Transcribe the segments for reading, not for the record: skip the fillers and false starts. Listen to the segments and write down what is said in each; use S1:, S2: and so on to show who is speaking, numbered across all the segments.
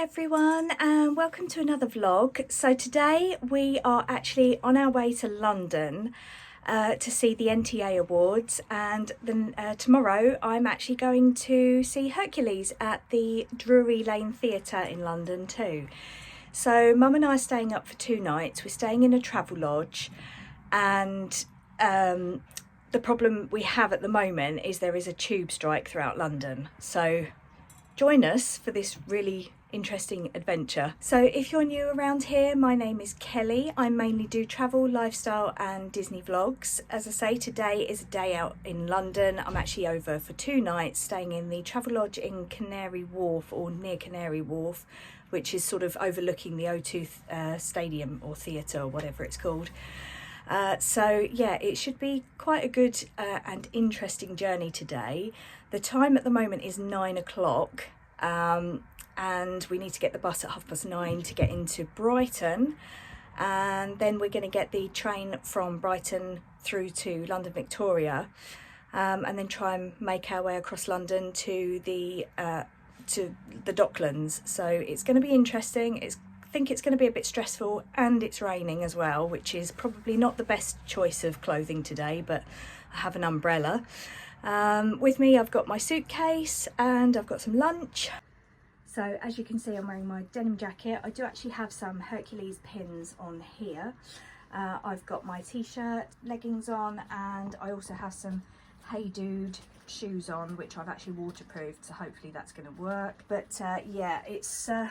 S1: Everyone, and welcome to another vlog. So today we are actually on our way to London to see the NTA Awards, and then tomorrow I'm actually going to see Hercules at the Drury Lane Theatre in London too. So Mum and I are staying up for 2 nights. We're staying in a Travelodge, and the problem we have at the moment is there is a tube strike throughout London. So join us for this really interesting adventure. So if you're new around here, my name is Kelly. I mainly do travel, lifestyle and Disney vlogs. As I say, today is a day out in London. I'm actually over for 2 nights staying in the Travelodge in Canary Wharf, or near Canary Wharf, which is sort of overlooking the O2 Stadium or theatre or whatever it's called. So yeah, it should be quite a good and interesting journey today. The time at the moment is 9 o'clock. And we need to get the bus at 9:30 to get into Brighton, and then we're going to get the train from Brighton through to London Victoria, and then try and make our way across London to the Docklands. So it's going to be interesting. I think it's going to be a bit stressful, and it's raining as well, which is probably not the best choice of clothing today, but I have an umbrella. With me I've got my suitcase and I've got some lunch. So as you can see, I'm wearing my denim jacket. I do actually have some Hercules pins on here. I've got my t-shirt, leggings on, and I also have some Hey Dude shoes on, which I've actually waterproofed, so hopefully that's going to work. But yeah, it's going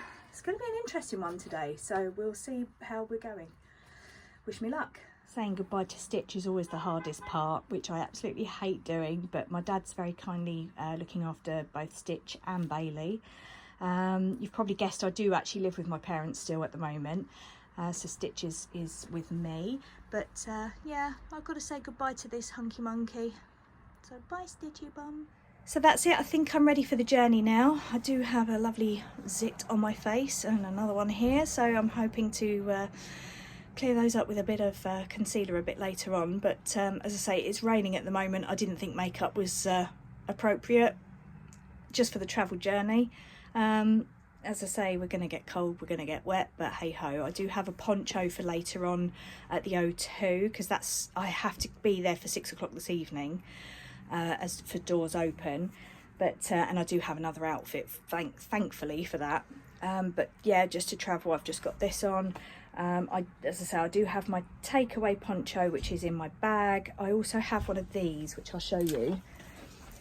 S1: to be an interesting one today, so we'll see how we're going. Wish me luck. Saying goodbye to Stitch is always the hardest part, which I absolutely hate doing, but my dad's very kindly looking after both Stitch and Bailey. You've probably guessed I do actually live with my parents still at the moment, so Stitch is with me, but yeah, I've got to say goodbye to this hunky monkey, so bye Stitchy bum. So that's it. I think I'm ready for the journey now. I do have a lovely zit on my face and another one here, so I'm hoping to clear those up with a bit of concealer a bit later on, but as I say, it's raining at the moment. I didn't think makeup was appropriate just for the travel journey. As I say, we're going to get cold, we're going to get wet, but hey ho. I do have a poncho for later on at the O2, because I have to be there for 6 o'clock this evening, as for doors open, but and I do have another outfit thankfully for that, but yeah, just to travel I've just got this on. As I say, I do have my takeaway poncho, which is in my bag. I also have one of these, which I'll show you,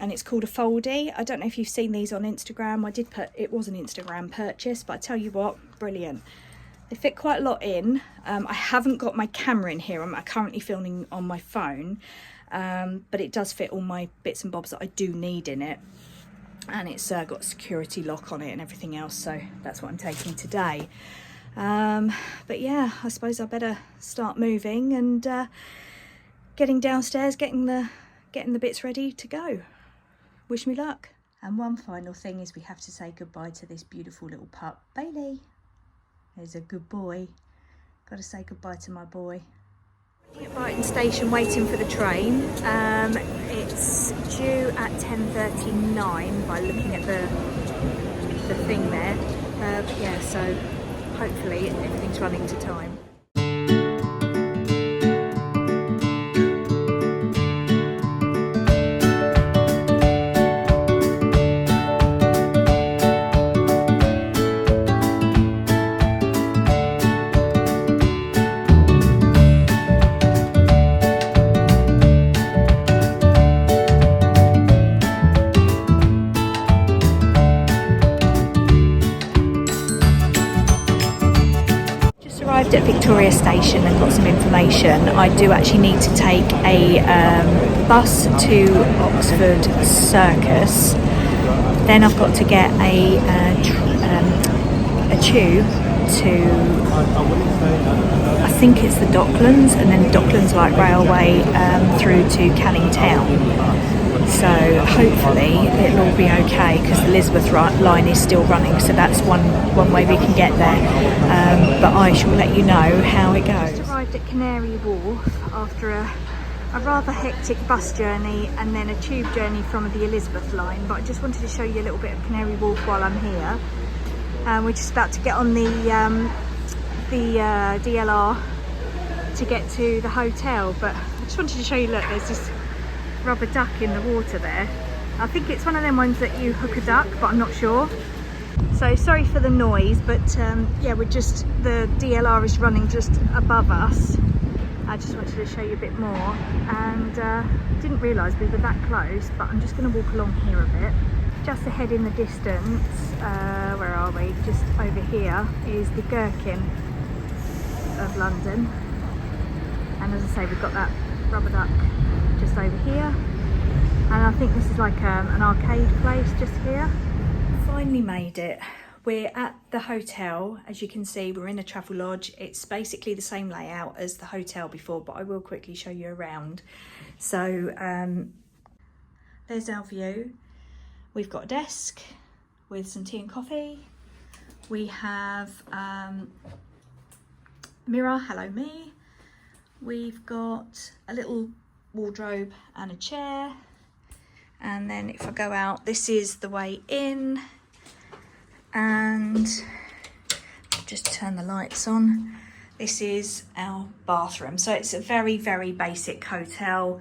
S1: and it's called a foldie. I don't know if you've seen these on Instagram. It was an Instagram purchase, but I tell you what, brilliant. They fit quite a lot in. I haven't got my camera in here. I'm currently filming on my phone, but it does fit all my bits and bobs that I do need in it, and it's got a security lock on it and everything else, so that's what I'm taking today. But yeah, I suppose I better start moving and getting downstairs, getting the bits ready to go. Wish me luck. And one final thing is we have to say goodbye to this beautiful little pup, Bailey. He's a good boy. Got to say goodbye to my boy. At Brighton station waiting for the train. It's due at 10:39 by looking at the thing there. But yeah, so hopefully everything's running to time. Arrived at Victoria Station and got some information. I do actually need to take a bus to Oxford Circus. Then I've got to get a tube to, I think it's the Docklands, and then Docklands Light Railway through to Canning Town. So hopefully it'll all be okay, because the Elizabeth line is still running, so that's one way we can get there, but I shall let you know how it goes. Just arrived at Canary Wharf after a rather hectic bus journey and then a tube journey from the Elizabeth line, but I just wanted to show you a little bit of Canary Wharf while I'm here. We're just about to get on the DLR to get to the hotel, but I just wanted to show you, look, there's this rubber duck in the water there. I think it's one of them ones that you hook a duck, but I'm not sure. So sorry for the noise, but yeah, the DLR is running just above us. I just wanted to show you a bit more, and didn't realise we were that close, but I'm just going to walk along here a bit. Just ahead in the distance, where are we? Just over here is the Gherkin of London, and as I say, we've got that rubber duck just over here, and I think this is like an arcade place just here. Finally made it. We're at the hotel. As you can see, we're in a Travelodge. It's basically the same layout as the hotel before, but I will quickly show you around. So there's our view. We've got a desk with some tea and coffee. We have mirror, hello me. We've got a little wardrobe and a chair. And then if I go out, this is the way in. And just turn the lights on. This is our bathroom. So it's a very, very basic hotel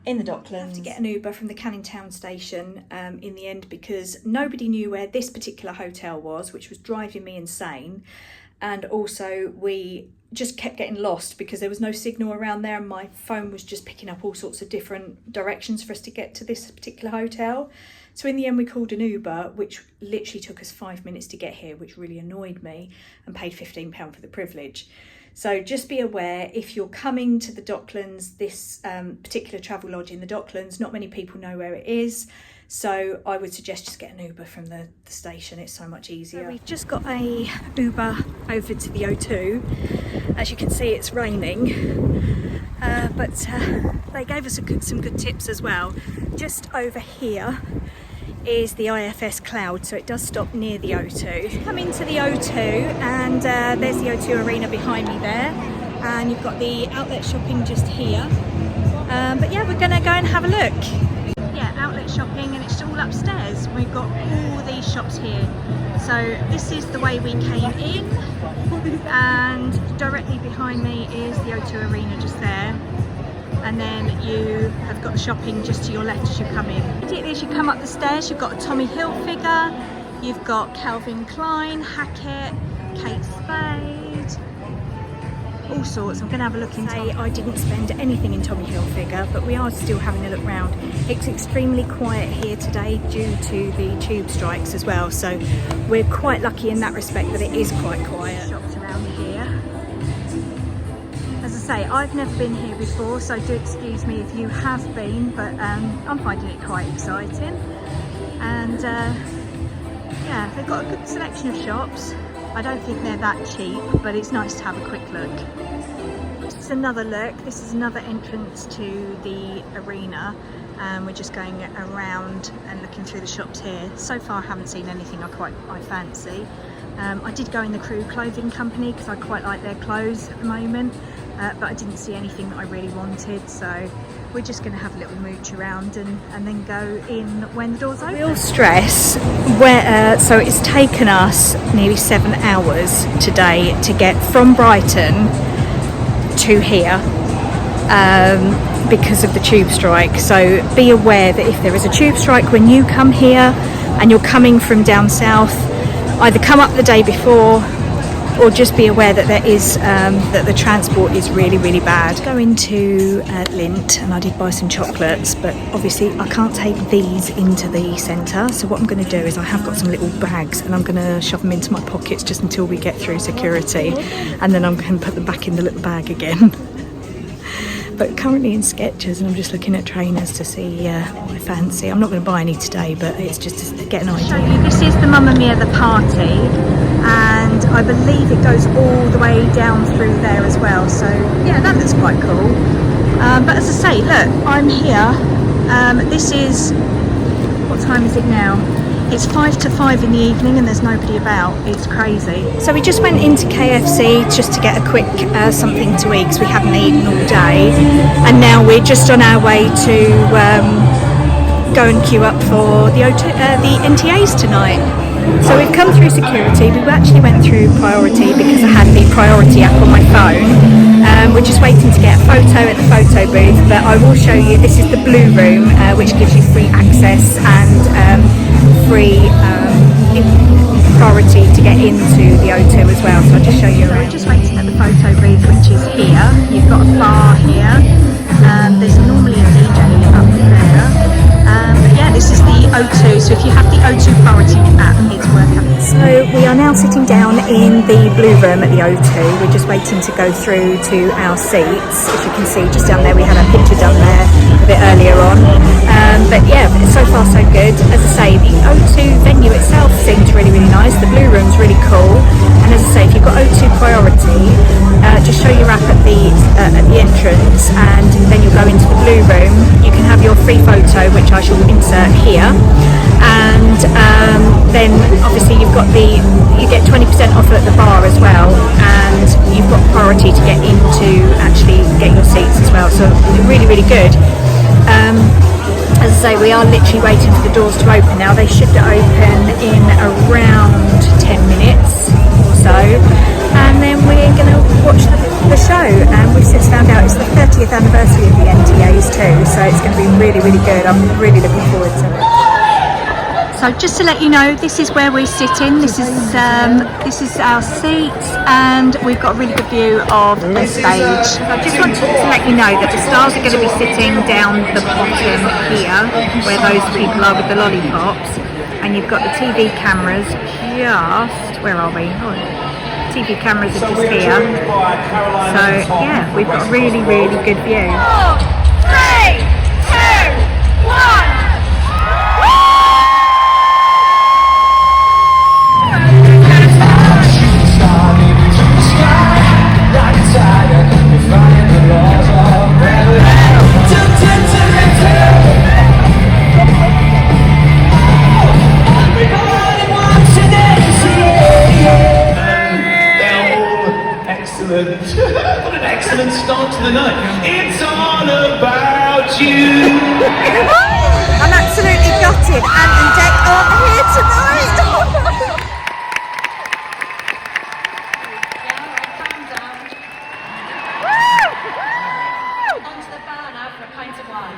S1: in the Docklands. I have to get an Uber from the Canning Town station in the end, because nobody knew where this particular hotel was, which was driving me insane. And also we just kept getting lost because there was no signal around there, and my phone was just picking up all sorts of different directions for us to get to this particular hotel. So in the end we called an Uber, which literally took us 5 minutes to get here, which really annoyed me, and paid £15 for the privilege. So just be aware, if you're coming to the Docklands, this particular Travelodge in the Docklands, not many people know where it is. So I would suggest just get an Uber from the station, it's so much easier. So we've just got a Uber over to the O2. As you can see, it's raining, but they gave us some good tips as well. Just over here is the IFS Cloud, so it does stop near the O2. Come into the O2 and there's the O2 Arena behind me there, and you've got the outlet shopping just here. But yeah, we're gonna go and have a look. Yeah, outlet shopping, and it's all upstairs. We've got all these shops here. So this is the way we came in, and directly behind me is the O2 Arena just there. And then you have got the shopping just to your left as you come in. Immediately as you come up the stairs, you've got a Tommy Hilfiger, you've got Calvin Klein, Hackett, Kate Spade, all sorts. I'm going to have a look in. I didn't spend anything in Tommy Hilfiger, but we are still having a look round. It's extremely quiet here today due to the tube strikes as well, so we're quite lucky in that respect that it is quite quiet. Shops around here. As I say, I've never been here before, so do excuse me if you have been, but I'm finding it quite exciting. And yeah, they've got a good selection of shops. I don't think they're that cheap, but it's nice to have a quick look. This is another look. This is another entrance to the arena. We're just going around and looking through the shops here. So far I haven't seen anything I fancy. I did go in the Crew clothing company because I quite like their clothes at the moment, but I didn't see anything that I really wanted, so we're just going to have a little mooch around and then go in when the doors open. Real stress, so it's taken us nearly 7 hours today to get from Brighton to here because of the tube strike. So be aware that if there is a tube strike when you come here and you're coming from down south, either come up the day before, or just be aware that there is that the transport is really, really bad. Going to Lindt, and I did buy some chocolates, but obviously I can't take these into the centre, so what I'm going to do is I have got some little bags and I'm going to shove them into my pockets just until we get through security, and then I'm going to put them back in the little bag again. But currently in Skechers, and I'm just looking at trainers to see what I fancy. I'm not going to buy any today, but it's just to get an idea. Show you, this is the Mamma Mia the party, and I believe it goes all the way down through there as well. So yeah, that looks quite cool. But as I say, look, I'm here. This is, what time is it now? It's 5 to 5 in the evening and there's nobody about. It's crazy. So we just went into KFC just to get a quick something to eat because we haven't eaten all day, and now we're just on our way to go and queue up for the NTAs tonight. So we've come through security. We actually went through priority because I had the priority app on my phone. We're just waiting to get a photo at the photo booth, but I will show you, this is the blue room, which gives you free access and free priority to get into the O2 as well. So I'll just show you around. We're just waiting at the photo booth, which is here. You've got a bar here. There's normally a DJ up there. But yeah, this is the O2, so if you have the O2 priority app, it's worth having. So we are now sitting down in the blue room at the O2. We're just waiting to go through to our seats. As you can see, just down there, we had our picture done there a bit earlier on. But yeah, so far so good. As I say, the O2 venue itself seems really, really nice. The blue room's really cool. And as I say, if you've got O2 priority, just show your app at the entrance, and then you'll go into the blue room. You can have your free photo, which I shall insert here, and then obviously you get 20% off at the bar as well, and you've got priority to get into actually get your seats as well, so really, really good. As I say, we are literally waiting for the doors to open now. They should open in around 10 minutes or so, and then we're going to watch the show. And we've since found out it's the 30th anniversary of the NTAs too, so it's going to be really, really good. I'm really looking forward to it. So just to let you know, this is where we're sitting. This is our seats, and we've got a really good view of the stage. So I just wanted to let you know that the stars are going to be sitting down the bottom here, where those people are with the lollipops, and you've got the TV cameras just, where are we? Oh, TV cameras are just here. So yeah, we've got a really, really good view. 4, 3, 2, 1.
S2: What an excellent start to the night. It's all about you.
S1: I'm absolutely gutted. Ant and Dec aren't here tonight.
S3: Onto the bar now for a pint of wine.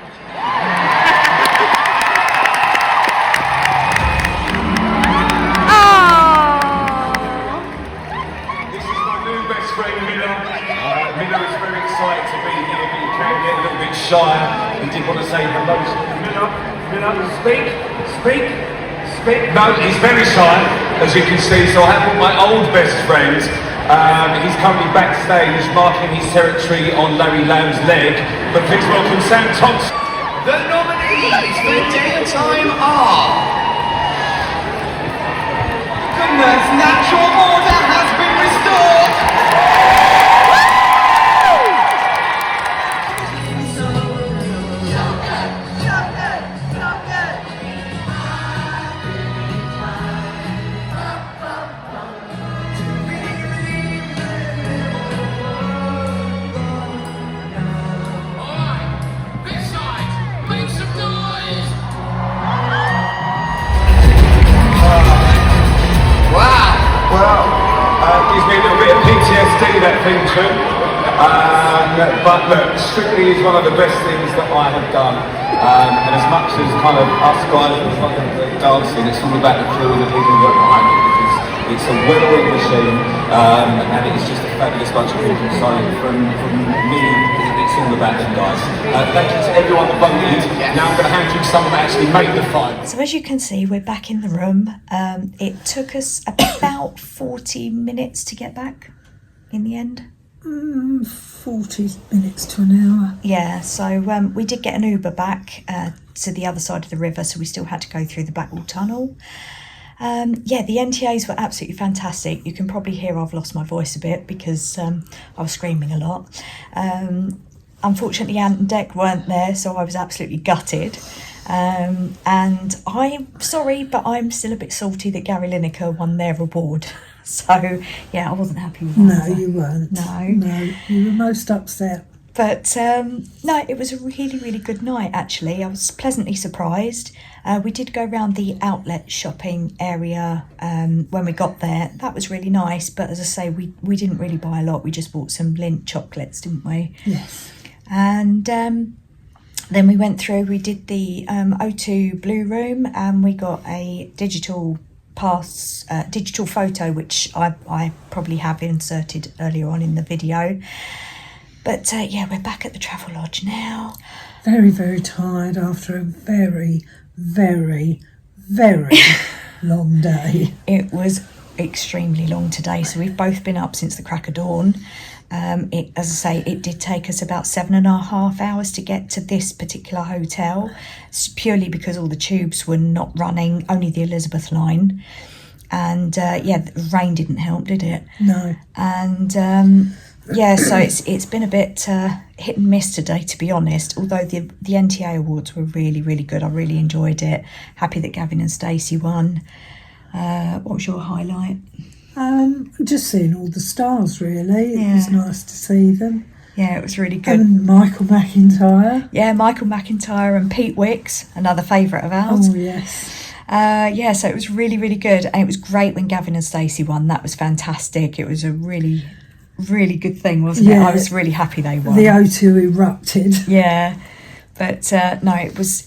S2: Miller is very excited to be here, but he can get a little bit shy. He did want to say hello to Miller, speak. No, he's very shy, as you can see, so I have got my old best friend. He's currently backstage marking his territory on Larry Lamb's leg. But please welcome Sam Thompson. The nominees for Daytime are... Goodness, natural order has been restored! That thing too, but look, Strictly is one of the best things that I have done, and as much as kind of us guys are fucking dancing, it's all about the crew and the people who work behind it, because it's a well-oiled machine, and it's just a fabulous bunch of people. So from me, it's all about them guys. Thank you to everyone that voted. Now I'm going to hand you someone that actually made the final.
S1: So as you can see, we're back in the room. It took us about 40 minutes to get back. In the end?
S4: 40 minutes to an hour.
S1: Yeah, so we did get an Uber back to the other side of the river, so we still had to go through the Blackwall Tunnel. Yeah, the NTAs were absolutely fantastic. You can probably hear I've lost my voice a bit because I was screaming a lot. Unfortunately, Ant and Dec weren't there, so I was absolutely gutted. And I'm sorry, but I'm still a bit salty that Gary Lineker won their award. So, yeah, I wasn't happy with that.
S4: No, you weren't.
S1: No,
S4: you were most upset.
S1: But, no, it was a really, really good night, actually. I was pleasantly surprised. We did go around the outlet shopping area when we got there. That was really nice, but as I say, we didn't really buy a lot. We just bought some Lindt chocolates, didn't we?
S4: Yes.
S1: And then we went through, we did the O2 Blue Room, and we got a digital photo, which I probably have inserted earlier on in the video. But yeah, we're back at the Travelodge now.
S4: Very, very tired after a very, very, very long day.
S1: It was extremely long today, so we've both been up since the crack of dawn. As I say, it did take us about 7.5 hours to get to this particular hotel. It's purely because all the tubes were not running, only the Elizabeth line. And yeah, the rain didn't help, did it?
S4: No.
S1: And yeah, so it's been a bit hit and miss today, to be honest. Although the NTA Awards were really, really good. I really enjoyed it. Happy that Gavin and Stacey won. What was your highlight?
S4: Just seeing all the stars, really.
S1: Yeah.
S4: It was nice to see them.
S1: Yeah, it was really good.
S4: And Michael McIntyre.
S1: Yeah, Michael McIntyre and Pete Wicks, another favourite of ours.
S4: Oh, yes.
S1: Yeah, so it was really, really good. And it was great when Gavin and Stacey won. That was fantastic. It was a really, really good thing, wasn't it? I was really happy they won.
S4: The O2 erupted.
S1: Yeah. But no, it was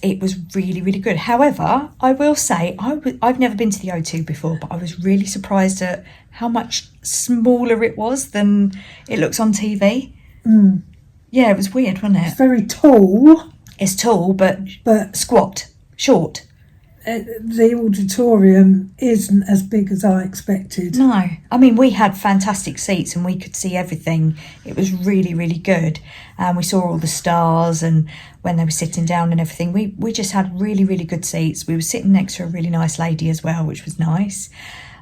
S1: really, really good. However, I will say, I've never been to the O2 before, but I was really surprised at how much smaller it was than it looks on TV.
S4: Mm.
S1: Yeah, it was weird, wasn't it?
S4: It's very tall.
S1: It's tall, but squat, short.
S4: The auditorium isn't as big as I expected.
S1: No, I mean, we had fantastic seats and we could see everything. It was really, really good. We saw all the stars, and when they were sitting down and everything, we just had really, really good seats. We were sitting next to a really nice lady as well, which was nice.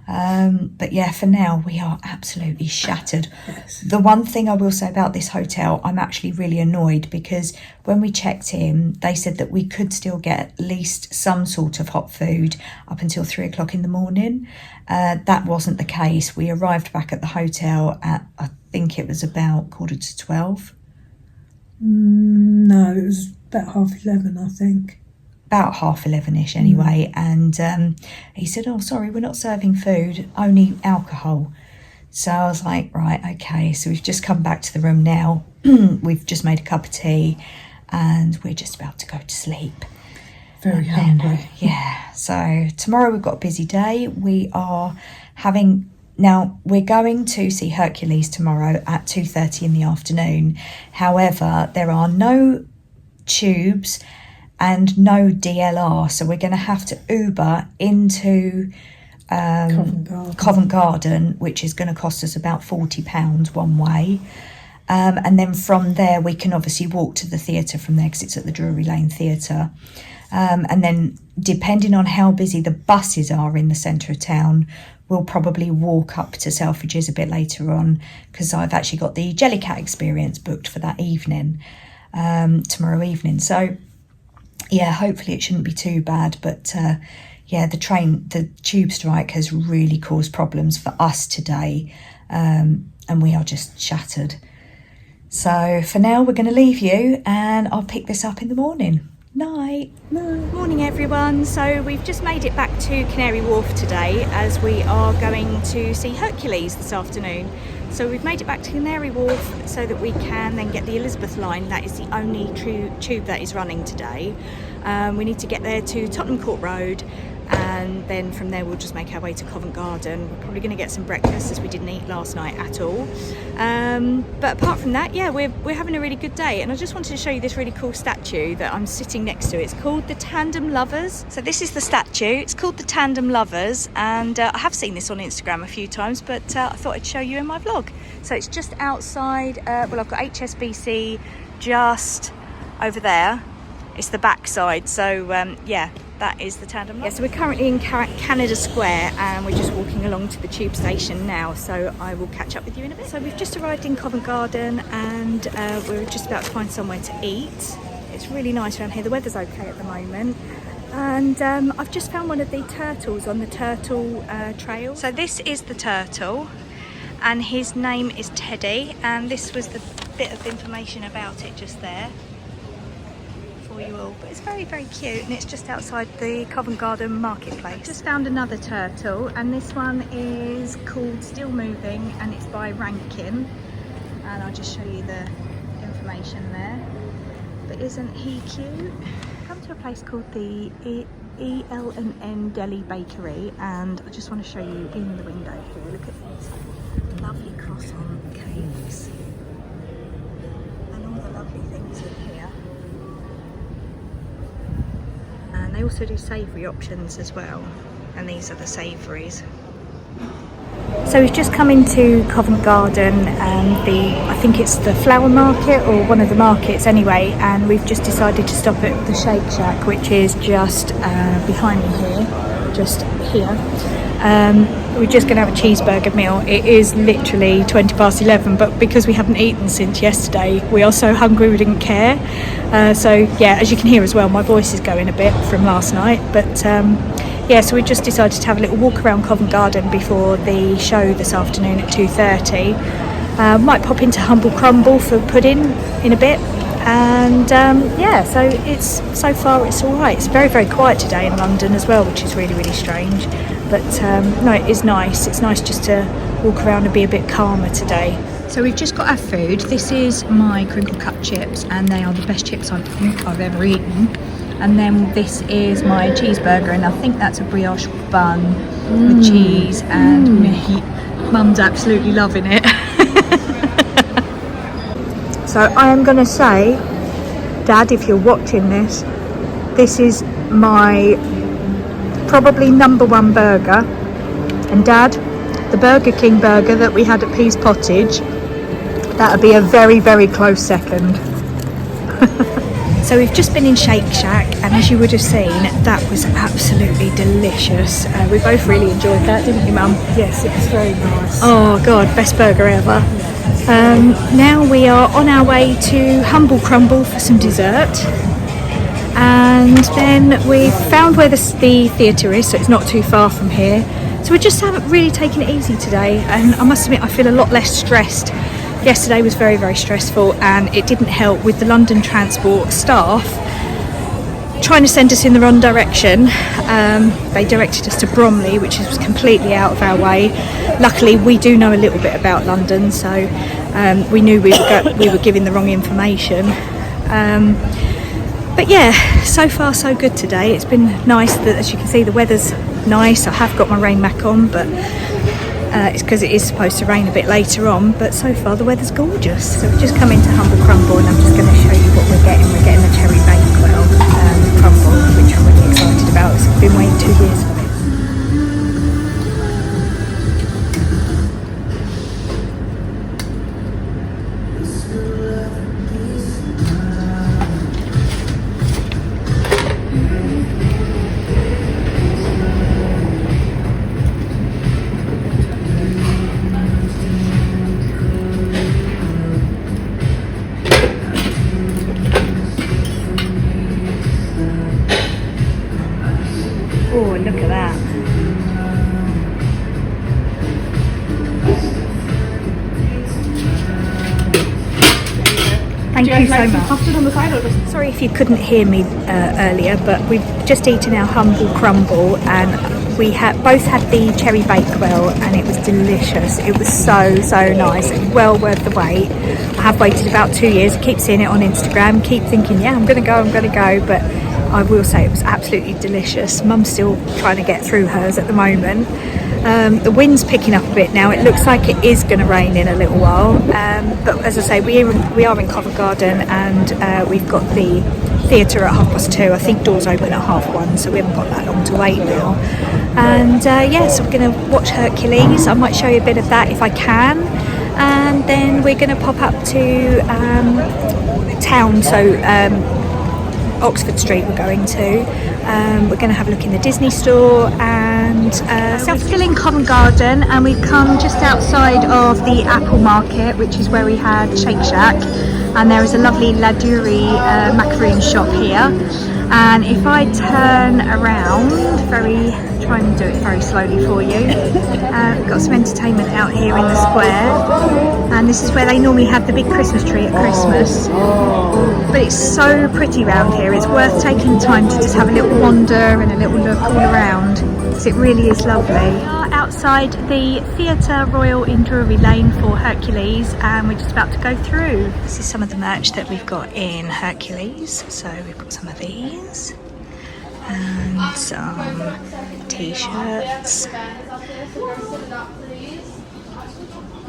S1: But yeah, for now, we are absolutely shattered.
S4: Yes.
S1: The one thing I will say about this hotel, I'm actually really annoyed, because when we checked in, they said that we could still get at least some sort of hot food up until 3 o'clock in the morning. That wasn't the case. We arrived back at the hotel at, I think it was about 11:45.
S4: No, it was about 11:30, I think.
S1: About 11:30ish anyway. And he said, oh, sorry, we're not serving food, only alcohol. So I was like, right, okay. So we've just come back to the room now. We've just made a cup of tea and we're just about to go to sleep.
S4: Very hungry.
S1: Yeah. So tomorrow we've got a busy day. We're going to see Hercules tomorrow at 2:30 in the afternoon. However, there are no tubes and no DLR, so we're going to have to Uber into Covent Garden, which is going to cost us about £40 one way, and then from there we can obviously walk to the theatre from there, because it's at the Drury Lane Theatre, and then depending on how busy the buses are in the centre of town, we'll probably walk up to Selfridges a bit later on, because I've actually got the JellyCat experience booked for that evening, tomorrow evening. So yeah, hopefully it shouldn't be too bad. But yeah, the tube strike has really caused problems for us today, and we are just shattered. So for now, we're going to leave you, and I'll pick this up in the morning. Night. Morning, everyone. So we've just made it back to Canary Wharf today, as we are going to see Hercules this afternoon. So we've made it back to Canary Wharf so that we can then get the Elizabeth line. That is the only tube that is running today. We need to get there to Tottenham Court Road, and then from there we'll just make our way to Covent Garden. We're probably going to get some breakfast, as we didn't eat last night at all. But apart from that, yeah, we're having a really good day. And I just wanted to show you this really cool statue that I'm sitting next to. It's called the Tandem Lovers. So this is the statue. It's called the Tandem Lovers, and I have seen this on Instagram a few times, but I thought I'd show you in my vlog. So it's just outside, well, I've got HSBC just over there. It's the back side. So yeah, that is the Tandem Lovers. Yeah, so we're currently in Canada Square, and we're just walking along to the tube station now, so I will catch up with you in a bit. So we've just arrived in Covent Garden, and we're just about to find somewhere to eat. It's really nice around here. The weather's okay at the moment. And I've just found one of the turtles on the turtle trail. So this is the turtle, and his name is Teddy, and this was the bit of information about it just there for for you all, but it's very, very cute, and it's just outside the Covent Garden marketplace. Just found another turtle, and this one is called Still Moving, and it's by Rankin, and I'll just show you the information there. But isn't he cute? Come to a place called the EL&N Deli Bakery, and I just want to show you in the window here. Look at these lovely croissant cakes and all the lovely things in here. And they also do savoury options as well, and these are the savouries. So we've just come into Covent Garden, I think it's the flower market or one of the markets anyway, and we've just decided to stop at the Shake Shack, which is just behind me here, just here. We're just going to have a cheeseburger meal. It is literally 11:20, but because we haven't eaten since yesterday, we are so hungry we didn't care. So yeah, as you can hear as well, my voice is going a bit from last night, but yeah, so we just decided to have a little walk around Covent Garden before the show this afternoon at 2:30. Might pop into Humble Crumble for pudding in a bit, and yeah, so far it's all right. It's very, very quiet today in London as well, which is really, really strange. But no, it is nice. It's nice just to walk around and be a bit calmer today. So we've just got our food. This is my crinkle cut chips, and they are the best chips I think I've ever eaten. And then this is my cheeseburger, and I think that's a brioche bun with cheese and meat. Mum's absolutely loving it. So I am going to say, Dad, if you're watching this, this is my probably #1 burger. And Dad, the Burger King burger that we had at Pease Pottage, that would be a very, very close second. So we've just been in Shake Shack, and as you would have seen, that was absolutely delicious. We both really enjoyed that, didn't you, Mum?
S4: Yes, it was very nice.
S1: Oh God, best burger ever. Now we are on our way to Humble Crumble for some dessert, and then we found where the theatre is, so it's not too far from here. So we just haven't really taken it easy today, and I must admit I feel a lot less stressed. Yesterday was very, very stressful, and it didn't help with the London Transport staff trying to send us in the wrong direction. They directed us to Bromley, which is completely out of our way. Luckily, we do know a little bit about London, so we knew we were giving the wrong information. But yeah, so far so good today. It's been nice that, as you can see, the weather's nice. I have got my rain mac on, but it's because it is supposed to rain a bit later on, but so far the weather's gorgeous. So we've just come into Humble Crumble, and I'm just going to show you what we're getting. We're getting a cherry bakewell crumble, which I'm really excited about. I've been waiting 2 years for this. Oh, look at that. Thank you so much.
S3: Custard on the side, or just
S1: Sorry if you couldn't hear me earlier, but we've just eaten our Humble Crumble, and we both had the cherry bakewell, and it was delicious. It was so nice. It was well worth the wait. I have waited about 2 years. I keep seeing it on Instagram, keep thinking, yeah, I'm going to go, but I will say it was absolutely delicious. Mum's still trying to get through hers at the moment. The wind's picking up a bit now. It looks like it is going to rain in a little while, but as I say, we are in Covent Garden, and we've got the theatre at 2:30. I think doors open at 1:30, so we haven't got that long to wait now. And yeah, so we're going to watch Hercules. I might show you a bit of that if I can, and then we're going to pop up to town, so Oxford Street we're going to. We're going to have a look in the Disney store, and we're still in Covent Garden, and we've come just outside of the Apple Market, which is where we had Shake Shack, and there is a lovely Ladurée macaroon shop here. And if I turn around very try and do it very slowly for you. We've got some entertainment out here in the square, and this is where they normally have the big Christmas tree at Christmas. But it's so pretty round here, it's worth taking the time to just have a little wander and a little look all around, because it really is lovely. We are outside the Theatre Royal in Drury Lane for Hercules, and we're just about to go through. This is some of the merch that we've got in Hercules. So we've got some of these and some t-shirts,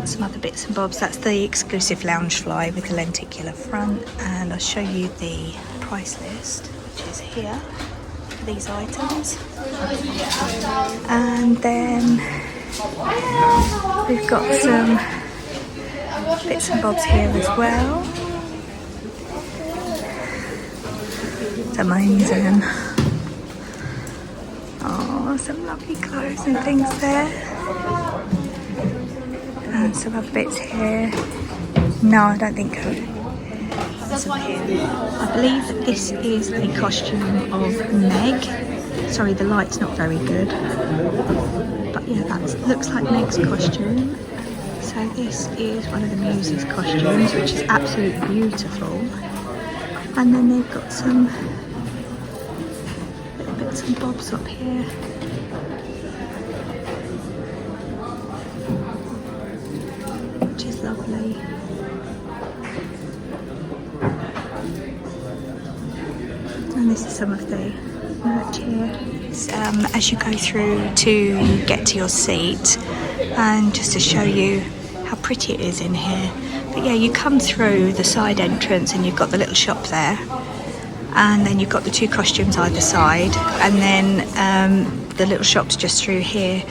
S1: some other bits and bobs. That's the exclusive lounge fly with the lenticular front, and I'll show you the price list, which is here for these items. And then we've got some bits and bobs here as well. It's amazing. Oh, some lovely clothes and things there. And some other bits here. No, I don't think so. Some here. I believe that this is a costume of Meg. Sorry, the light's not very good. But yeah, that looks like Meg's costume. So this is one of the Muses costumes, which is absolutely beautiful. And then they've got some little bits and bobs up here. Which is lovely. And this is some of the merch here. As you go through to get to your seat, and just to show you how pretty it is in here. But yeah, you come through the side entrance and you've got the little shop there, and then you've got the two costumes either side, and then the little shop's just through here.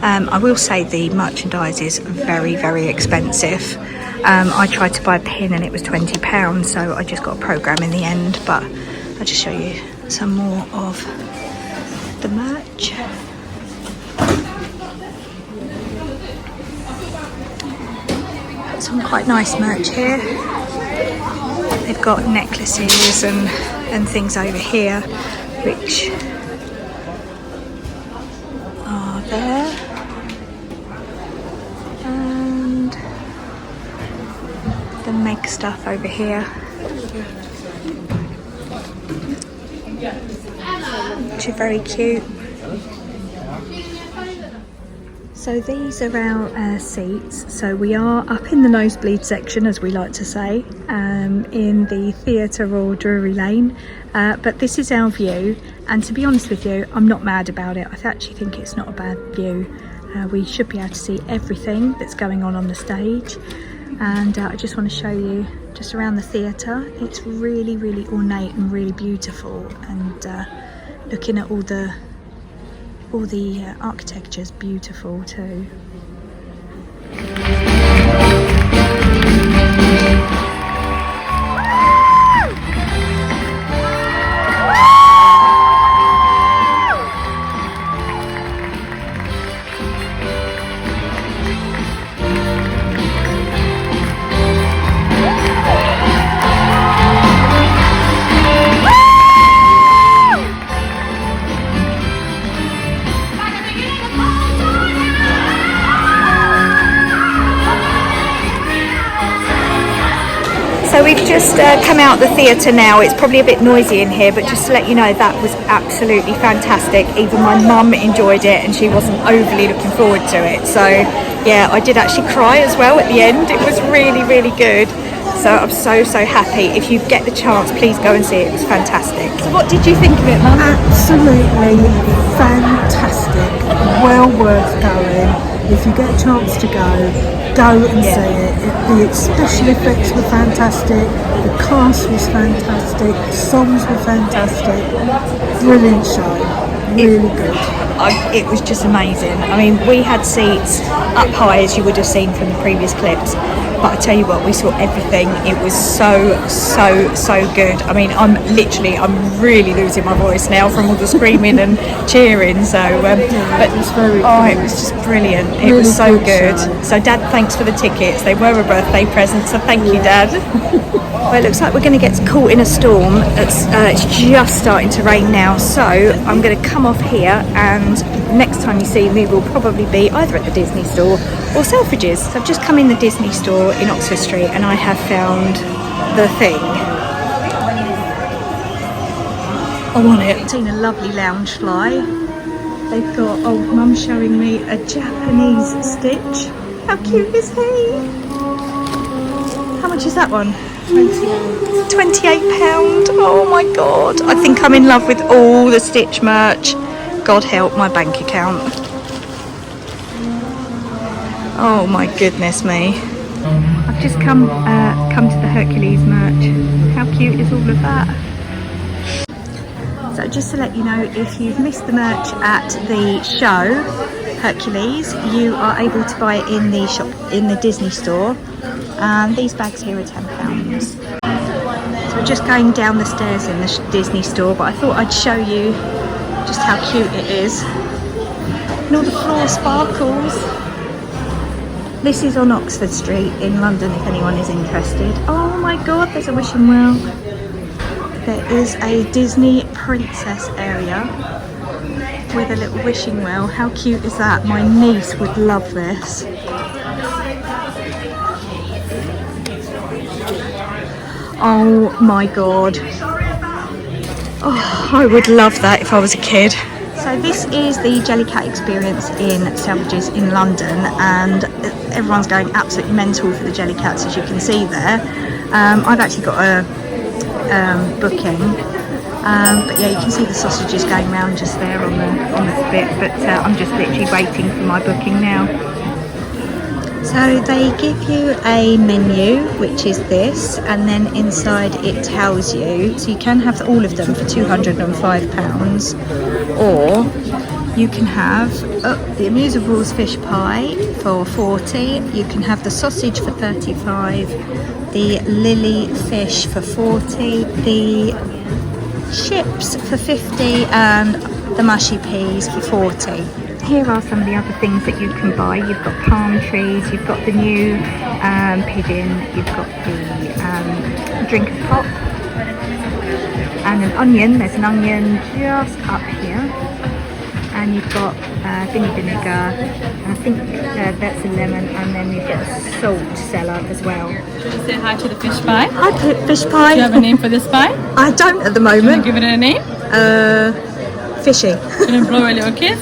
S1: I will say the merchandise is very, very expensive. I tried to buy a pin and it was £20, so I just got a programme in the end, but I'll just show you some more of the merch. Some quite nice merch here. They've got necklaces and things over here, which are there. And the Meg stuff over here, which are very cute. So these are our seats. So we are up in the nosebleed section, as we like to say, in the Theatre Royal Drury Lane. But this is our view, and to be honest with you, I'm not mad about it. I actually think it's not a bad view. We should be able to see everything that's going on the stage. And I just want to show you just around the theatre. It's really, really ornate and really beautiful. And looking at all the architecture is beautiful too. So we've just come out the theatre now. It's probably a bit noisy in here, but just to let you know, that was absolutely fantastic. Even my mum enjoyed it and she wasn't overly looking forward to it. So yeah, I did actually cry as well at the end. It was really, really good. So I'm so happy. If you get the chance, please go and see it. It was fantastic. So what did you think of it, Mum?
S4: Absolutely fantastic. Well worth going. If you get a chance to go and see it. The special effects were fantastic, the cast was fantastic, the songs were fantastic. Brilliant show, really good.
S1: It was just amazing. I mean, we had seats up high, as you would have seen from the previous clips, but I tell you what, we saw everything. It was so good. I mean, I'm really losing my voice now from all the screaming and cheering. So, but it was it was just brilliant. It was so good. So, Dad, thanks for the tickets. They were a birthday present, so thank you, Dad. Well, it looks like we're going to get caught in a storm. It's just starting to rain now, so I'm going to come off here, and next time you see me will probably be either at the Disney store or Selfridges. So I've just come in the Disney store in Oxford Street, and I have found the thing. I want it. I've seen a lovely lounge fly. They've got, Mum's showing me a Japanese Stitch. How cute is he? How much is that one? £28. Oh my god. I think I'm in love with all the Stitch merch. God help my bank account. Oh my goodness me. I've just come to the Hercules merch. How cute is all of that? So just to let you know, if you've missed the merch at the show, Hercules, you are able to buy it in the shop in the Disney store. These bags here are £10. So we're just going down the stairs in the Disney store, but I thought I'd show you just how cute it is. And all the floor sparkles. This is on Oxford Street in London, if anyone is interested. Oh my god, there's a wishing well. There is a Disney princess area with a little wishing well. How cute is that? My niece would love this. Oh my god. Oh, I would love that if I was a kid. So this is the JellyCat experience in Selfridges in London, and everyone's going absolutely mental for the JellyCats, as you can see there. I've actually got a booking, but yeah, you can see the sausages going around just there on the bit, but I'm just literally waiting for my booking now. So they give you a menu, which is this, and then inside it tells you, so you can have all of them for £205, or you can have the Amusables fish pie for £40, you can have the sausage for £35, the lily fish for £40, the chips for £50, and the mushy peas for £40. Here are some of the other things that you can buy. You've got palm trees, you've got the new pigeon, you've got the drink pop, and an onion. There's an onion just up here, and you've got vinegar, and I think that's a lemon, and then you've got a salt cellar as well.
S3: Should we say hi to the fish pie?
S1: Hi, fish pie.
S3: Do you have a name for this pie?
S1: I don't at the
S3: Do you want
S1: moment.
S3: to give it a name?
S1: Fishy.
S3: Should I blow a little kiss?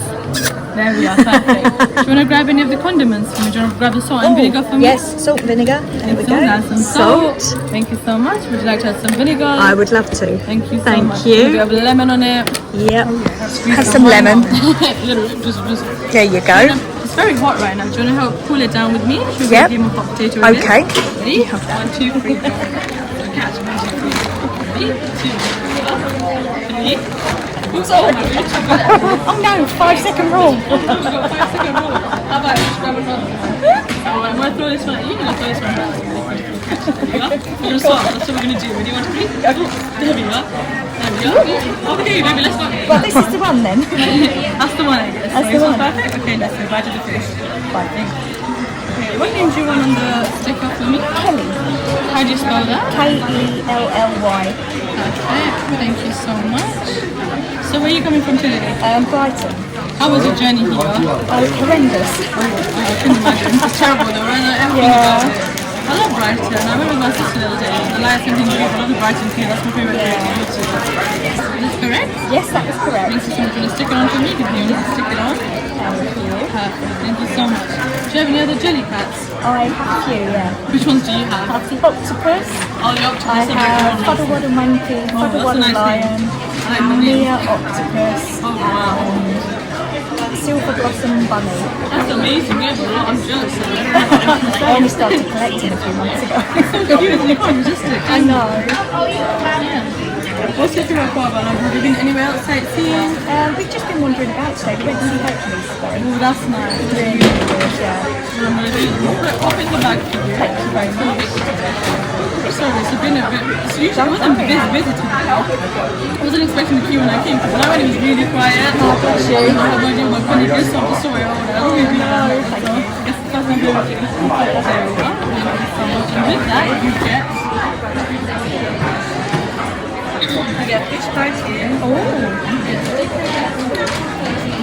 S3: There we are, perfect. Do you want to grab any of the condiments for me? Do you want to grab the salt and vinegar for me?
S1: Yes, salt and vinegar. There we go.
S3: Some salt. Thank you so much. Would you like to add some vinegar?
S1: I would love to.
S3: Thank you so
S1: Thank
S3: much.
S1: you.
S3: We have lemon on it.
S1: Yep. Have some lemon.
S3: just
S1: There you go.
S3: It's very hot right now. Do you want to help cool it down with me? Should we
S1: Yep.
S3: give him a hot potato with
S1: Okay.
S3: it? Ready? 1, 2, 3. Catch 1, 2, 3. 3. Oops, oh
S1: no, 5-second rule.
S3: 5-second rule. How about you grab another one? Oh, I'm going to throw this one. You're going to throw this one first. There we go. You're going to start. That's what we're going to do. Ready? 1, 2, 3. There we are. There we are. Okay, baby, let's go.
S1: Well, this is the one then.
S3: That's the one, I guess.
S1: That's
S3: So
S1: the
S3: this
S1: one.
S3: one's perfect? Okay, let's go back to the fish. Fine, thanks. Okay, what name do you want on the sticker for me?
S1: Kelly.
S3: How do you spell that?
S1: K-E-L-L-Y.
S3: Perfect. Thank you so much. So where are you coming from today?
S1: Brighton.
S3: How was your journey here?
S1: Horrendous.
S3: I can imagine. It's terrible though, right? Everything about it. I love Brighton. I remember my sister the other day. The lights and things. I love the Brighton tea. That's my favourite thing to go to. Is this correct?
S1: Yes, that is correct.
S3: Thanks so much. Want to stick it on for me? Give me a minute to stick it on. Perfect. Thank you so much. Do you have any other JellyCats?
S1: I have a few, yeah.
S3: Which ones do you have?
S1: I have the octopus.
S3: Oh, the octopus.
S1: I have Fuddlewaddle Monkey,
S3: that's a
S1: Fuddlewaddle
S3: nice
S1: Lion,
S3: I like the name.
S1: Mia Octopus,
S3: Oh, wow.
S1: and Silver Blossom Bunny.
S3: That's amazing. You have a lot. I'm jealous of it.
S1: I only started collecting a few months ago.
S3: So cute. You're quite majestic.
S1: I know.
S3: Yeah. What's your favourite part about London? Have you been anywhere else sightseeing?
S1: We've just been wandering about today. We went to see Hercules today.
S3: Oh, that's nice.
S1: Really good, yeah.
S3: What is the bag?
S1: Thank you very much.
S3: Sorry, it's been a bit. It's usually it wasn't busy today. I wasn't expecting the queue when I came because when I went it was really quiet.
S1: Oh, bless you.
S3: I had no idea what when you just saw the story or whatever.
S1: Thank you.
S3: I guess that's my favorite thing. There we go. And with that, you get. You get fish bites here.
S1: Oh.
S3: And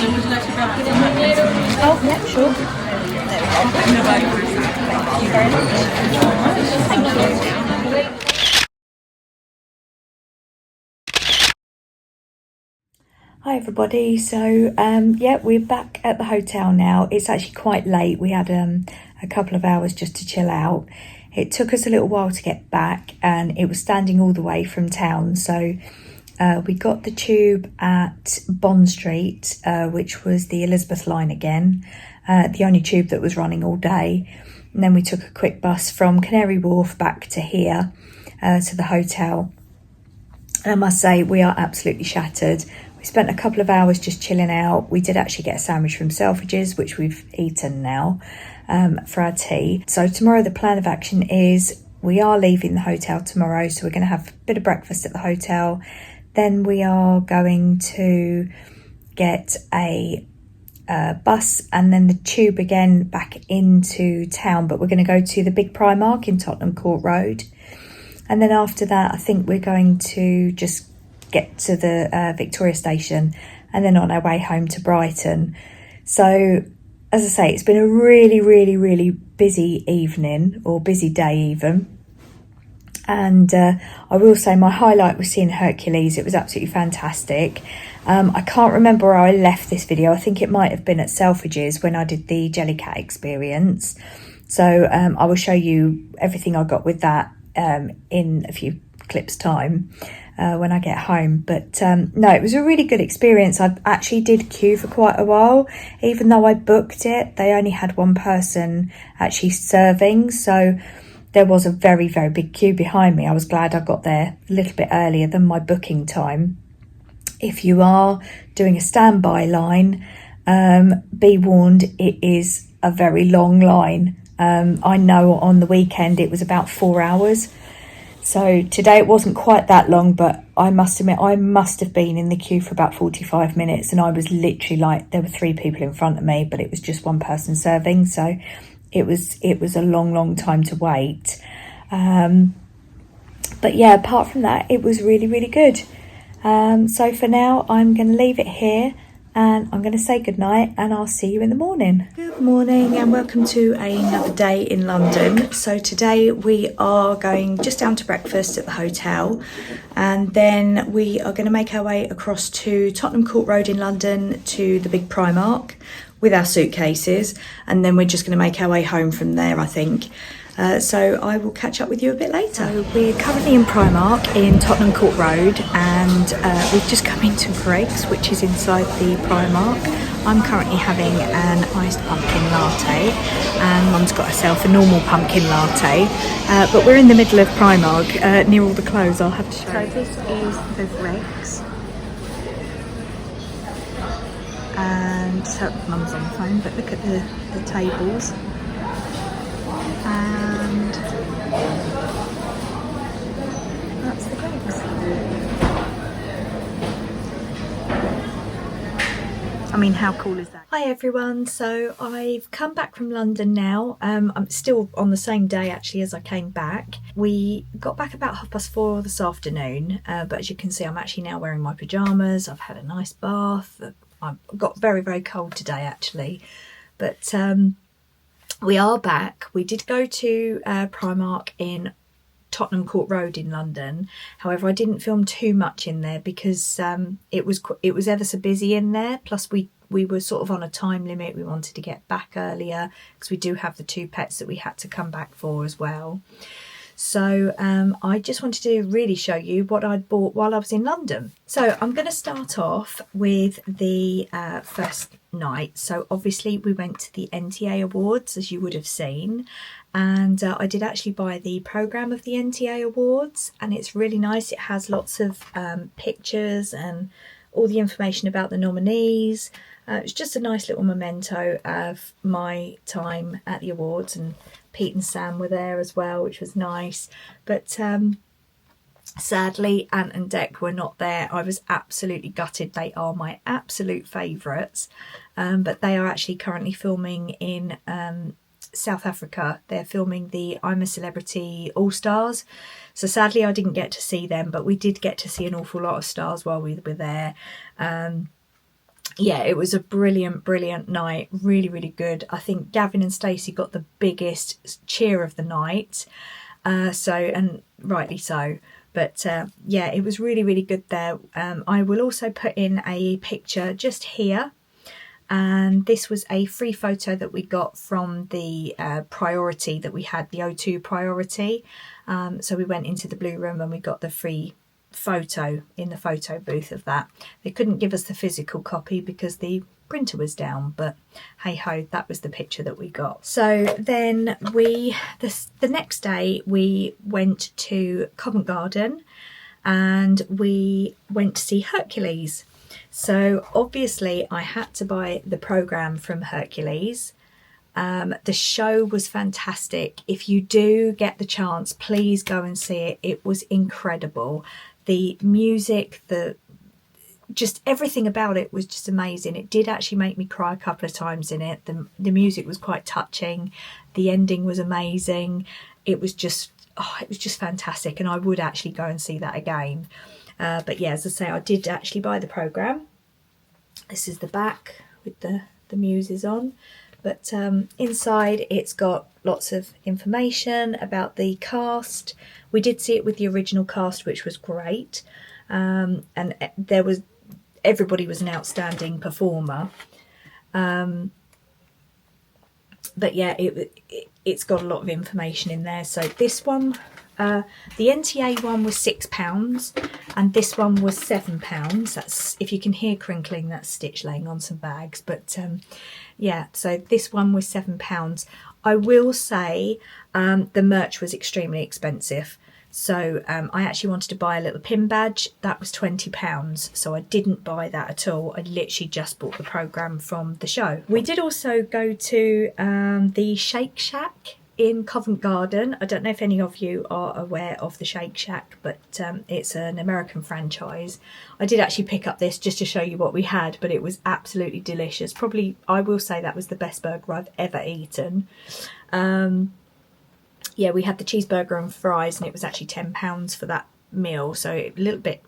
S3: then would you like to grab some napkins?
S1: Oh, yeah, sure. There we go.
S3: In the bag.
S1: Thank you very much. Thank you. Hi everybody, so yeah, we're back at the hotel now. It's actually quite late. We had a couple of hours just to chill out. It took us a little while to get back and it was standing all the way from town. So we got the tube at Bond Street, which was the Elizabeth line again, the only tube that was running all day. And then we took a quick bus from Canary Wharf back to here, to the hotel. And I must say, we are absolutely shattered. We spent a couple of hours just chilling out. We did actually get a sandwich from Selfridges, which we've eaten now, for our tea. So tomorrow the plan of action is we are leaving the hotel tomorrow. So we're going to have a bit of breakfast at the hotel. Then we are going to get a bus and then the tube again back into town. But we're going to go to the big Primark in Tottenham Court Road. And then after that, I think we're going to just get to the Victoria Station and then on our way home to Brighton. So, as I say, it's been a really, really, really busy evening, or busy day even. And I will say my highlight was seeing Hercules. It was absolutely fantastic. I can't remember where I left this video. I think it might have been at Selfridges when I did the JellyCat experience. So I will show you everything I got with that in a few clips time when I get home. But no, it was a really good experience. I actually did queue for quite a while. Even though I booked it, they only had one person actually serving, so there was a very, very big queue behind me. I was glad I got there a little bit earlier than my booking time. If you are doing a standby line, be warned, it is a very long line. I know on the weekend it was about 4 hours. So today it wasn't quite that long, but I must admit I must have been in the queue for about 45 minutes and I was literally like, there were 3 people in front of me, but it was just one person serving. So it was a long time to wait. But yeah, apart from that, it was really, really good. So for now, I'm going to leave it here. And I'm going to say goodnight and I'll see you in the morning. Good morning and welcome to another day in London. So today we are going just down to breakfast at the hotel and then we are going to make our way across to Tottenham Court Road in London to the big Primark with our suitcases, and then we're just going to make our way home from there, I think. So I will catch up with you a bit later. So we're currently in Primark in Tottenham Court Road and we've just come into Greg's, which is inside the Primark. I'm currently having an iced pumpkin latte and Mum's got herself a normal pumpkin latte. But we're in the middle of Primark, near all the clothes. I'll have to show you. So this is the Greg's. And so Mum's on the phone, but look at the tables. And that's the Greg's. I mean, how cool is that? Hi everyone, so I've come back from London now. I'm still on the same day actually as I came back. We got back about 4:30 this afternoon, but as you can see I'm actually now wearing my pyjamas. I've had a nice bath. I've got very, very cold today actually, but we are back. We did go to Primark in Tottenham Court Road in London. However, I didn't film too much in there because it was ever so busy in there. Plus we were sort of on a time limit. We wanted to get back earlier because we do have the 2 pets that we had to come back for as well. So I just wanted to really show you what I'd bought while I was in London. So I'm going to start off with the first night. So obviously we went to the NTA Awards, as you would have seen, and I did actually buy the programme of the NTA Awards, and it's really nice. It has lots of pictures and all the information about the nominees. It's just a nice little memento of my time at the awards, and Pete and Sam were there as well, which was nice. But sadly, Ant and Dec were not there. I was absolutely gutted. They are my absolute favourites, but they are actually currently filming in South Africa. They're filming the I'm a Celebrity All-Stars. So sadly I didn't get to see them, but we did get to see an awful lot of stars while we were there. Yeah, it was a brilliant night. Really, really good. I think Gavin and Stacey got the biggest cheer of the night. And rightly so. But yeah, it was really, really good there. I will also put in a picture just here. And this was a free photo that we got from the priority that we had, the O2 priority. So we went into the blue room and we got the free photo in the photo booth of that. They couldn't give us the physical copy because the printer was down, but hey ho, that was the picture that we got. So then the next day we went to Covent Garden and we went to see Hercules. So obviously I had to buy the programme from Hercules. The show was fantastic. If you do get the chance, please go and see it. It was incredible. The music, just everything about it was just amazing. It did actually make me cry a couple of times in it. The music was quite touching. The ending was amazing. It was just fantastic, and I would actually go and see that again. But yeah, as I say, I did actually buy the programme. This is the back with the muses on. But inside it's got lots of information about the cast. We did see it with the original cast, which was great. And everybody was an outstanding performer. But yeah, it's got a lot of information in there. So this one, the NTA one was £6 and this one was £7. That's, if you can hear crinkling, that's Stitch laying on some bags. But yeah, so this one was £7. I will say the merch was extremely expensive. So I actually wanted to buy a little pin badge. That was £20. So I didn't buy that at all. I literally just bought the programme from the show. We did also go to the Shake Shack in Covent Garden. I don't know if any of you are aware of the Shake Shack, but it's an American franchise. I did actually pick up this just to show you what we had, but it was absolutely delicious. Probably, I will say that was the best burger I've ever eaten. Yeah, we had the cheeseburger and fries, and it was actually £10 for that meal, so a little bit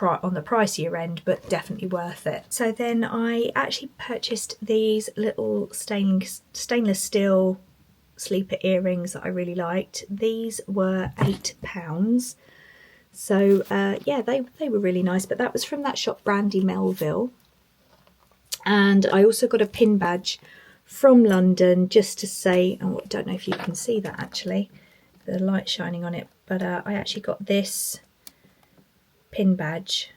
S1: on the pricier end, but definitely worth it. So then I actually purchased these little stainless steel sleeper earrings that I really liked. These were £8. So yeah, they were really nice, but that was from that shop Brandy Melville. And I also got a pin badge from London just to say, oh, I don't know if you can see that actually, the light shining on it, but I actually got this pin badge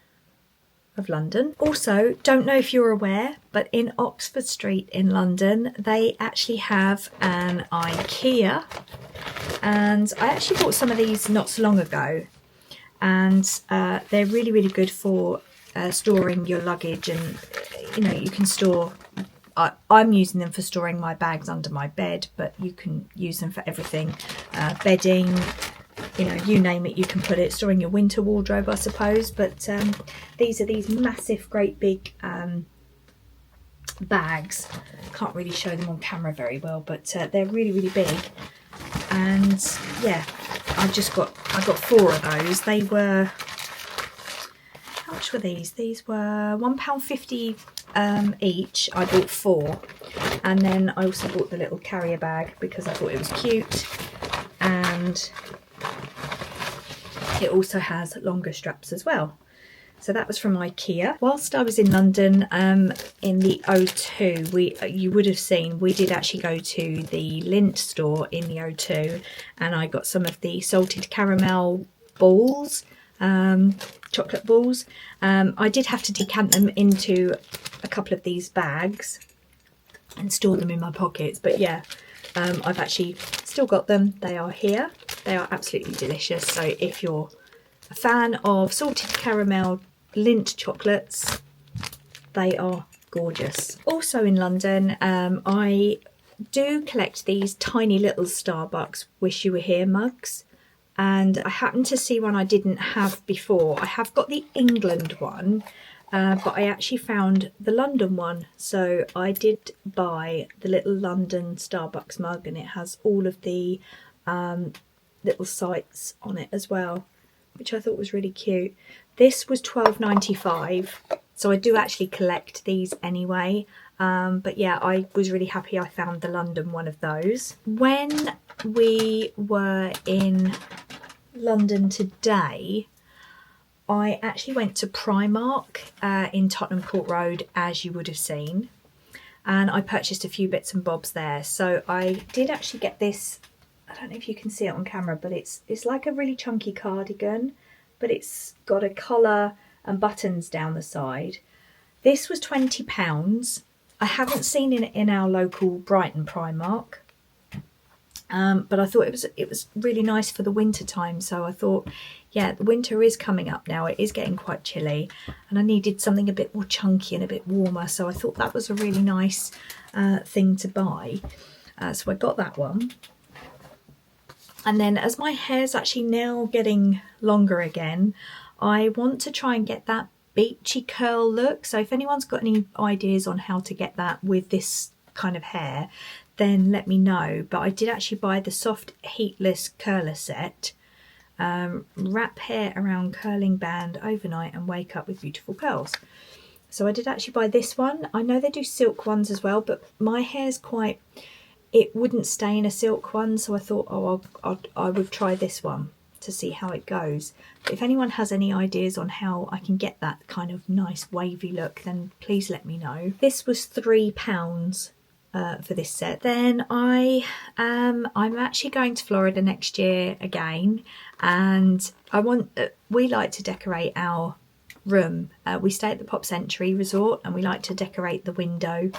S1: of London. Also, don't know if you're aware, but in Oxford Street in London they actually have an IKEA, and I actually bought some of these not so long ago, and they're really good for storing your luggage, and you know, you can store, I'm using them for storing my bags under my bed, but you can use them for everything, bedding, you know, you name it, you can put it, storing your winter wardrobe, I suppose. But these are these massive, great big bags. Can't really show them on camera very well, but they're really big. And yeah, I got 4 of those. They were, how much were these? These were £1.50 each. I bought 4, and then I also bought the little carrier bag because I thought it was cute, and it also has longer straps as well. So that was from IKEA. Whilst I was in London, in the O2, you would have seen we did actually go to the Lindt store in the O2, and I got some of the salted caramel balls, chocolate balls. I did have to decant them into a couple of these bags and store them in my pockets, but yeah, I've actually still got them. They are here. They are absolutely delicious. So if you're a fan of salted caramel Lindt chocolates, they are gorgeous. Also in London, I do collect these tiny little Starbucks Wish You Were Here mugs, and I happened to see one I didn't have before. I have got the England one, but I actually found the London one, so I did buy the little London Starbucks mug, and it has all of the little sites on it as well, which I thought was really cute. This was £12.95, so I do actually collect these anyway. But yeah, I was really happy I found the London one of those. When we were in London today, I actually went to Primark in Tottenham Court Road, as you would have seen, and I purchased a few bits and bobs there. So I did actually get this, I don't know if you can see it on camera, but it's like a really chunky cardigan, but it's got a collar and buttons down the side. This was £20. I haven't seen it in our local Brighton Primark, but I thought it was really nice for the winter time. So I thought, yeah, the winter is coming up now. It is getting quite chilly, and I needed something a bit more chunky and a bit warmer. So I thought that was a really nice thing to buy. So I got that one. And then as my hair's actually now getting longer again, I want to try and get that beachy curl look. So if anyone's got any ideas on how to get that with this kind of hair, then let me know. But I did actually buy the soft heatless curler set. Wrap hair around curling band overnight and wake up with beautiful curls. So I did actually buy this one. I know they do silk ones as well, but my hair's quite, it wouldn't stay in a silk one, so I thought, oh, I would try this one to see how it goes. But if anyone has any ideas on how I can get that kind of nice wavy look, then please let me know. This was £3 for this set. Then I'm actually going to Florida next year again, and we like to decorate our room. We stay at the Pop Century Resort, and we like to decorate the window.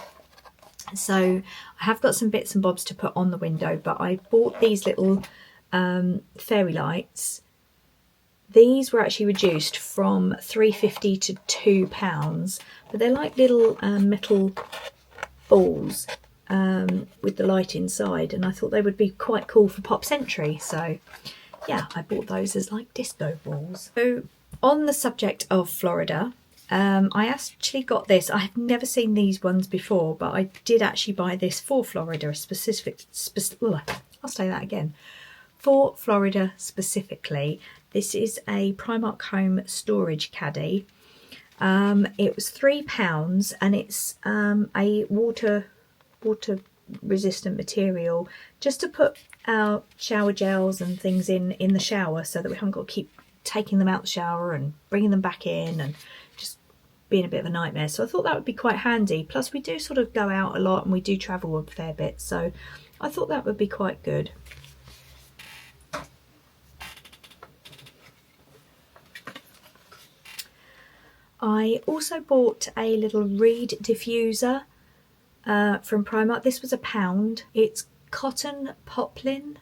S1: So I have got some bits and bobs to put on the window, but I bought these little fairy lights. These were actually reduced from £3.50 to £2, but they're like little metal balls with the light inside, and I thought they would be quite cool for Pop Century. So yeah, I bought those as like disco balls. So on the subject of Florida, I actually got this. I have never seen these ones before, but I did actually buy this for Florida I'll say that again. For Florida specifically, this is a Primark Home storage caddy. It was £3, and it's a water resistant material, just to put our shower gels and things in the shower, so that we haven't got to keep taking them out the shower and bringing them back in and just being a bit of a nightmare. So I thought that would be quite handy. Plus we do sort of go out a lot and we do travel a fair bit, so I thought that would be quite good. I also bought a little reed diffuser from Primark. This was £1. It's cotton poplin.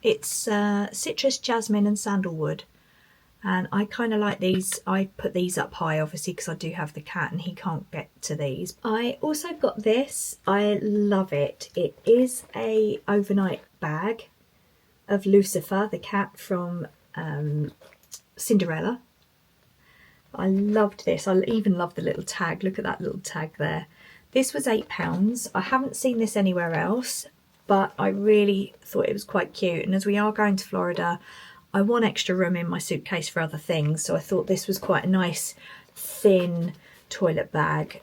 S1: It's citrus, jasmine and sandalwood. And I kind of like these. I put these up high, obviously, because I do have the cat and he can't get to these. I also got this. I love it. It is a overnight bag of Lucifer, the cat from Cinderella. I loved this. I even love the little tag. Look at that little tag there. This was £8. I haven't seen this anywhere else, but I really thought it was quite cute. And as we are going to Florida, I want extra room in my suitcase for other things. So I thought this was quite a nice, thin toilet bag,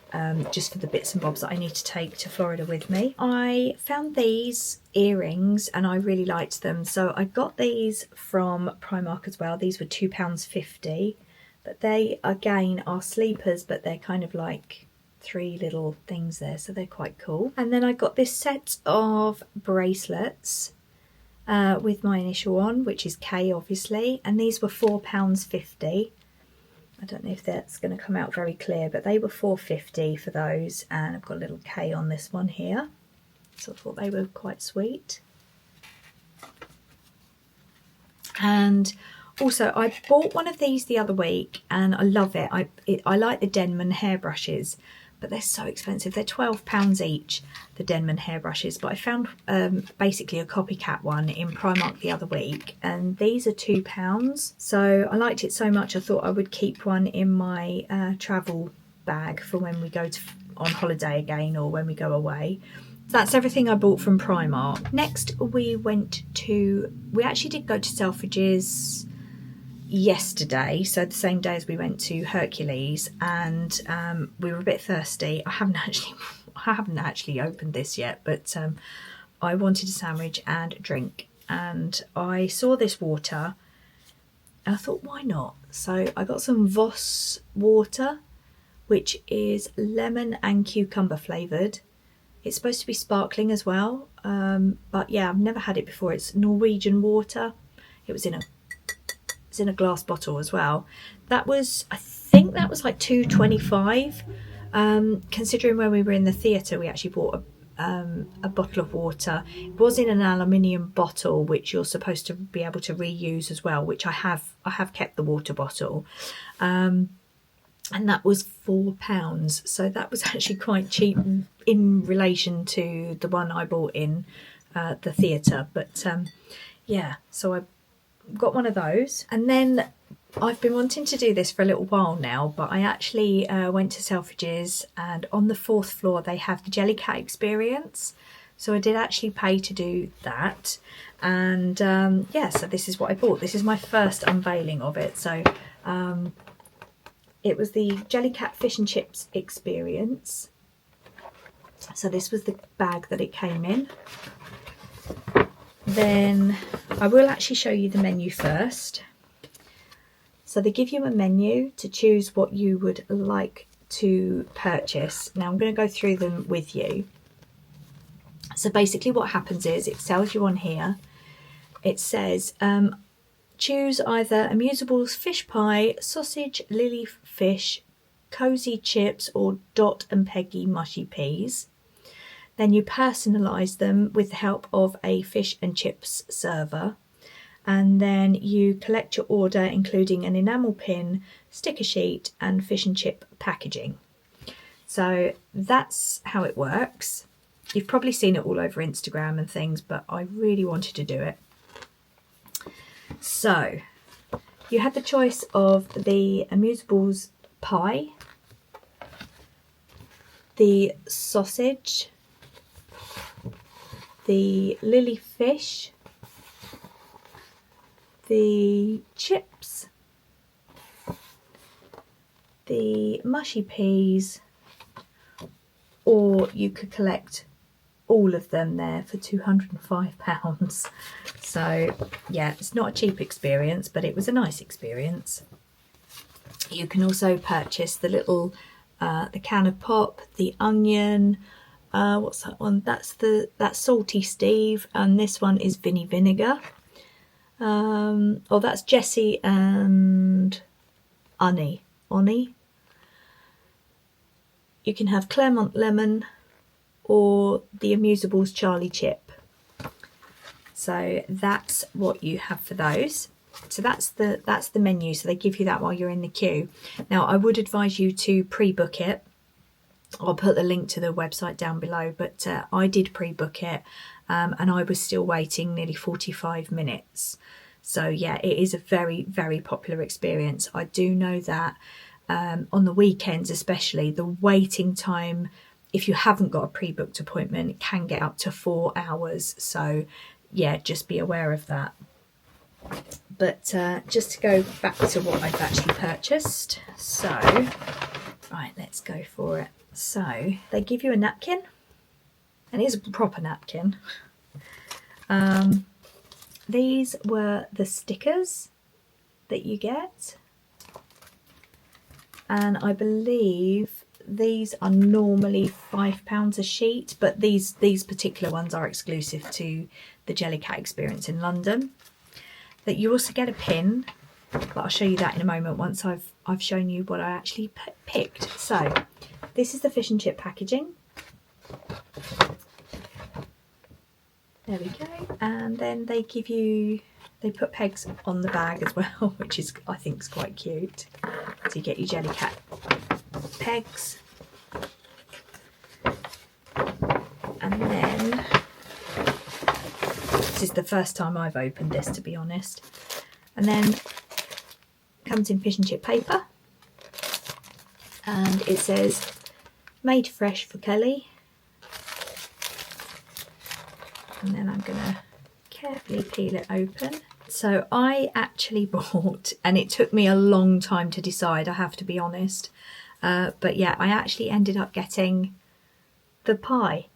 S1: just for the bits and bobs that I need to take to Florida with me. I found these earrings and I really liked them. So I got these from Primark as well. These were £2.50. But they, again, are sleepers, but they're kind of like 3 little things there, so they're quite cool. And then I got this set of bracelets with my initial on, which is K, obviously, and these were £4.50. I don't know if that's going to come out very clear, but they were £4.50 for those, and I've got a little K on this one here. so I thought they were quite sweet. And also I bought one of these the other week and I love it. I like the Denman hairbrushes, but they're so expensive. They're £12 each, the Denman hairbrushes, but I found basically a copycat one in Primark the other week, and these are £2. So I liked it so much I thought I would keep one in my travel bag for when we go on holiday again or when we go away. That's everything I bought from Primark. Next we actually did go to Selfridges yesterday, so the same day as we went to Hercules, and we were a bit thirsty. I haven't actually opened this yet, but I wanted a sandwich and a drink, and I saw this water and I thought, why not? So I got some Voss water, which is lemon and cucumber flavoured. It's supposed to be sparkling as well, but yeah, I've never had it before. It's Norwegian water. It was in a glass bottle as well. I think that was like £2.25. Considering when we were in the theatre, we actually bought a bottle of water. It was in an aluminium bottle, which you're supposed to be able to reuse as well, which I have kept the water bottle. And that was £4, so that was actually quite cheap in relation to the one I bought in the theatre. But yeah, so I got one of those, and then I've been wanting to do this for a little while now, but I actually went to Selfridges, and on the 4th floor they have the JellyCat experience, so I did actually pay to do that. And yeah, so this is what I bought. This is my first unveiling of it. So it was the JellyCat Fish and Chips experience. So this was the bag that it came in. Then I will actually show you the menu first. So they give you a menu to choose what you would like to purchase. Now I'm going to go through them with you. So basically what happens is it tells you on here, it says choose either Amusables fish pie, sausage, lily fish, cozy chips, or Dot and Peggy mushy peas. Then you personalise them with the help of a fish and chips server. And then you collect your order, including an enamel pin, sticker sheet, and fish and chip packaging. So that's how it works. You've probably seen it all over Instagram and things, but I really wanted to do it. So you had the choice of the Amusables pie, the sausage, the lily fish, the chips, the mushy peas, or you could collect all of them there for £205. So yeah, it's not a cheap experience, but it was a nice experience. You can also purchase the little the can of pop, the onion, what's that one? That's Salty Steve, and this one is Vinny Vinegar. Oh, that's Jessie and Oni. You can have Claremont Lemon or the Amusables Charlie Chip. So that's what you have for those. So that's the menu. So they give you that while you're in the queue. Now I would advise you to pre-book it. I'll put the link to the website down below, but I did pre-book it, and I was still waiting nearly 45 minutes. So yeah, it is a very, very popular experience. I do know that on the weekends especially, the waiting time, if you haven't got a pre-booked appointment, it can get up to 4 hours. So yeah, just be aware of that. But just to go back to what I've actually purchased. So, right, let's go for it. So they give you a napkin, and it is a proper napkin. These were the stickers that you get, and I believe these are normally £5 a sheet, but these particular ones are exclusive to the JellyCat experience in London. That you also get a pin, but I'll show you that in a moment once I've shown you what I actually picked. So this is the fish and chip packaging. There we go. And then they give you, they put pegs on the bag as well, which is, I think, is quite cute. So you get your JellyCat pegs. And then, this is the first time I've opened this, to be honest. And then comes in fish and chip paper. And it says, made fresh for Kelly. And then I'm going to carefully peel it open. So I actually bought, and it took me a long time to decide, I have to be honest. But yeah, I actually ended up getting the pie.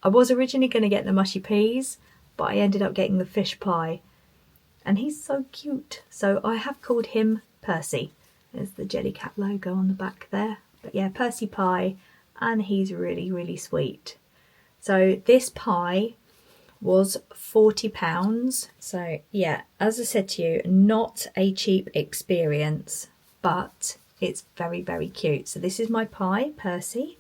S1: I was originally going to get the mushy peas, but I ended up getting the fish pie. And he's so cute. So I have called him Percy. There's the JellyCat logo on the back there. But yeah, Percy pie, and he's really, really sweet. So this pie was £40. So yeah, as I said to you, not a cheap experience, but it's very, very cute. So this is my pie, Percy,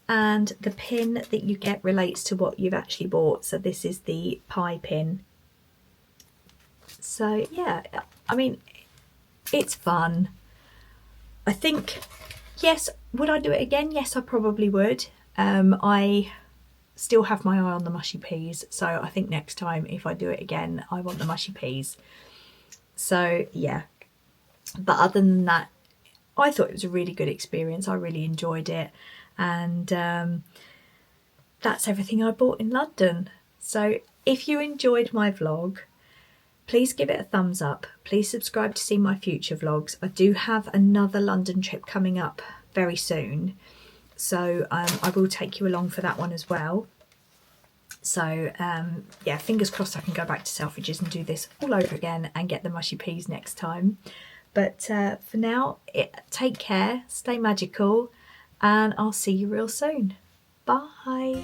S1: and the pin that you get relates to what you've actually bought. So this is the pie pin. So yeah, I mean, it's fun. I think, yes, would I do it again? Yes, I probably would. I still have my eye on the mushy peas, so I think next time if I do it again, I want the mushy peas. So yeah, but other than that, I thought it was a really good experience. I really enjoyed it, and that's everything I bought in London. So if you enjoyed my vlog, please give it a thumbs up. Please subscribe to see my future vlogs. I do have another London trip coming up very soon, so I will take you along for that one as well. So yeah, fingers crossed I can go back to Selfridges and do this all over again and get the mushy peas next time. But for now, take care, stay magical, and I'll see you real soon. Bye.